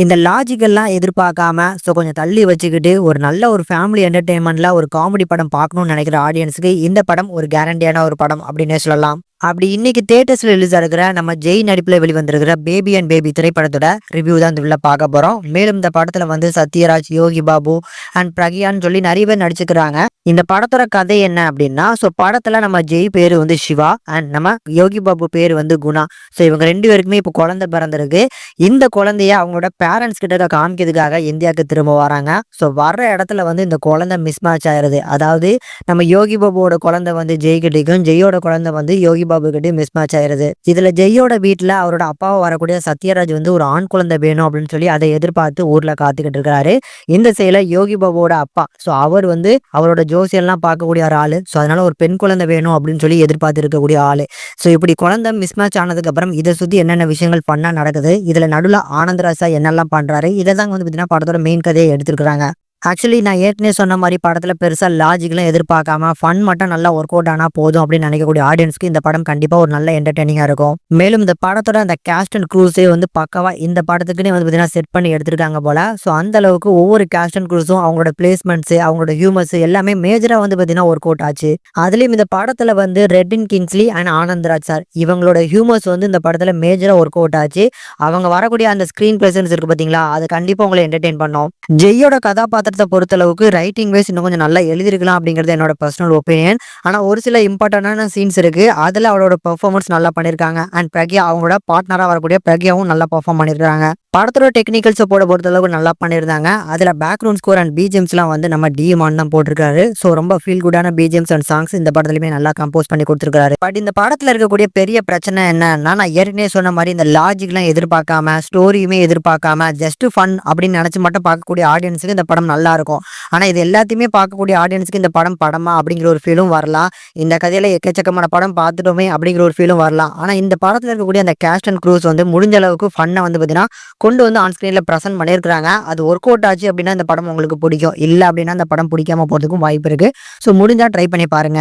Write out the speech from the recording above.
இந்த லாஜிக்கெல்லாம் எதிர்பார்க்காம கொஞ்சம் தள்ளி வச்சுக்கிட்டு ஒரு நல்ல ஒரு ஃபேமிலி என்டர்டெயின்மெண்ட்ல ஒரு காமெடி படம் பார்க்கணும்னு நினைக்கிற ஆடியன்ஸுக்கு இந்த படம் ஒரு கேரண்டியான ஒரு படம் அப்படின்னே சொல்லலாம். அப்படி இன்னைக்கு தியேட்டர்ஸ்ல ரிலீஸ் ஆகிற நம்ம ஜெய் நடிப்புல வெளிவந்திருக்கிற பேபி அண்ட் பேபி திரைப்படத்தோட ரிவ்யூ தான் இந்த உள்ள பார்க்க போறோம். மேலும் இந்த படத்துல சத்யராஜ், யோகி பாபு அண்ட் பிரக்யான்னு சொல்லி நிறைய பேர் நடிச்சுக்கிறாங்க. இந்த படத்தோட கதை என்ன அப்படின்னா, படத்துல நம்ம ஜெய் பேரு சிவா அண்ட் நம்ம யோகி பாபு பேரு குணா. இவங்க ரெண்டு பேருக்குமே இப்போ குழந்தை பிறந்திருக்கு. இந்த குழந்தைய அவங்களோட பேரண்ட்ஸ் கிட்ட காமிக்கிறதுக்காக இந்தியாவுக்கு திரும்ப வராங்க. வர்ற இடத்துல இந்த குழந்தை மிஸ் மேட்ச் ஆயிருது. அதாவது நம்ம யோகி பாபுவோட குழந்தை ஜெய் கிட்டையும், ஜெயோட குழந்தை யோகி பாபு கிட்டே மிஸ் மேட்ச் ஆயிருது. இதுல ஜெயோட வீட்டுல அவரோட அப்பாவை வரக்கூடிய சத்யராஜ் ஒரு ஆண் குழந்தை வேணும் அப்படின்னு சொல்லி அதை எதிர்பார்த்து ஊர்ல காத்துக்கிட்டு இருக்காரு. இந்த செயல யோகி பாபுவோட அப்பா அவர் அவரோட ஜோசியெல்லாம் பார்க்கக்கூடிய ஒரு ஆளு. அதனால ஒரு பெண் குழந்தை வேணும் அப்படின்னு சொல்லி எதிர்பார்த்து இருக்கக்கூடிய ஆளு. இப்படி குழந்தை மிஸ் மேட்ச் ஆனதுக்கு அப்புறம் இதை சுத்தி என்னென்ன விஷயங்கள் பண்ணா நடக்குது, இதுல நடுல ஆனந்தராஜா என்னெல்லாம் பண்றாரு, இதை தான் பாத்தீங்கன்னா படத்தோட மெயின் கதையை எடுத்திருக்காங்க. ஆக்சுவலி நான் ஏற்கனவே சொன்ன மாதிரி படத்துல பெருசா லாஜிக்லாம் எதிர்பார்க்காம ஃபன் மட்டும் நல்லா ஒர்க் அவுட் ஆனா போதும் அப்படின்னு நினைக்கக்கூடிய ஆடியன்ஸ்க்கு இந்த படம் கண்டிப்பா ஒரு நல்ல என்டர்டெய்னிங்கா இருக்கும். மேலும் இந்த படத்தோட அந்த கேஸ்ட் அண்ட் க்ரூஸே பக்கவா இந்த படத்துக்குன்னு பாத்தீங்கன்னா செட் பண்ணி எடுத்திருக்காங்க போல. அந்த அளவுக்கு ஒவ்வொரு கேஸ்ட் அண்ட் க்ரூஸும் அவங்களோட பிளேஸ்மெண்ட்ஸ், அவங்களோட ஹியூமர்ஸ் எல்லாமே மேஜரா பாத்தீங்கன்னா ஒர்க் அவுட் ஆச்சு. அதுலயும் இந்த படத்துல Redin Kingsley and Anandraj sir இவங்களோட ஹியூமர்ஸ் இந்த படத்துல மேஜரா ஒர்க் அவுட் ஆச்சு. அவங்க வரக்கூடிய அந்த ஸ்கிரீன் பிரசன்ஸ் இருக்கு பாத்தீங்களா, அது கண்டிப்பா உங்களை என்டர்டெயின் பண்ணும். ஜெயோட கதாபாத்திரம் பொறுத்த அளவுக்கு ரைட்டிங் வைஸ் இன்னும் கொஞ்சம் நல்லா எழுதிருக்கலாம் அப்படிங்கிறது என்னோட பர்சனல் ஒப்பீனியன். ஆனா ஒரு சில இம்பார்ட்டன்டான சீன்ஸ் இருக்கு, அதுல அவரோட பெர்ஃபார்மன்ஸ் நல்லா பண்ணிருக்காங்க. அண்ட் பிரக்யா அவங்களோட பார்ட்னரா வரக்கூடிய பிரக்யாவும் நல்லா பெர்ஃபார்ம் பண்ணிருக்காங்க. படத்தோட டெக்னிக்கல் சப்போர்ட் பொறுத்த அளவுக்கு நல்லா பண்ணியிருந்தாங்க. அதுல பேக்ரவுண்ட் ஸ்கோர் அண்ட் பிஜிஎம்ஸ் எல்லாம் நம்ம டிமான் தான் போட்டிருக்காரு. ரொம்ப ஃபீல் குடான பிஜிஎம்ஸ் அண்ட் சாங்ஸ் இந்த படத்துலயுமே நல்லா கம்போஸ் பண்ணி கொடுத்திருக்காரு. பட் இந்த படத்துல இருக்கக்கூடிய பெரிய பிரச்சனை என்னன்னா, நான் ஏற்கனவே சொன்ன மாதிரி இந்த லாஜிக் எல்லாம் எதிர்பார்க்காம, ஸ்டோரியுமே எதிர்பார்க்காம ஜஸ்ட் ஃபன் அப்படின்னு நினைச்சு மட்டும் பார்க்கக்கூடிய ஆடியன்ஸுக்கு இந்த படம் நல்லா இருக்கும். ஆனா இது எல்லாத்தையுமே பார்க்கக்கூடிய ஆடியன்ஸுக்கு இந்த படம் படமா அப்படிங்கிற ஒரு ஃபீலும் வரலாம். இந்த கதையில எக்கச்சக்கமான படம் பார்த்துட்டோமே அப்படிங்கிற ஒரு ஃபீலும் வரலாம். ஆனா இந்த படத்துல இருக்கக்கூடிய அந்த கேஸ்ட் அண்ட் க்ரூஸ் முடிஞ்ச அளவுக்கு ஃபன்னை பாத்தீங்கன்னா கொண்டு ஆன் ஸ்கிரீன்ல பிரசன்ட் பண்ணியிருக்காங்க. அது ஒர்க் அவுட் ஆச்சு அப்படின்னா இந்த படம் உங்களுக்கு பிடிக்கும். இல்லை அப்படின்னா அந்த படம் பிடிக்காம போறதுக்கும் வாய்ப்பு இருக்கு. முடிஞ்சா ட்ரை பண்ணி பாருங்க.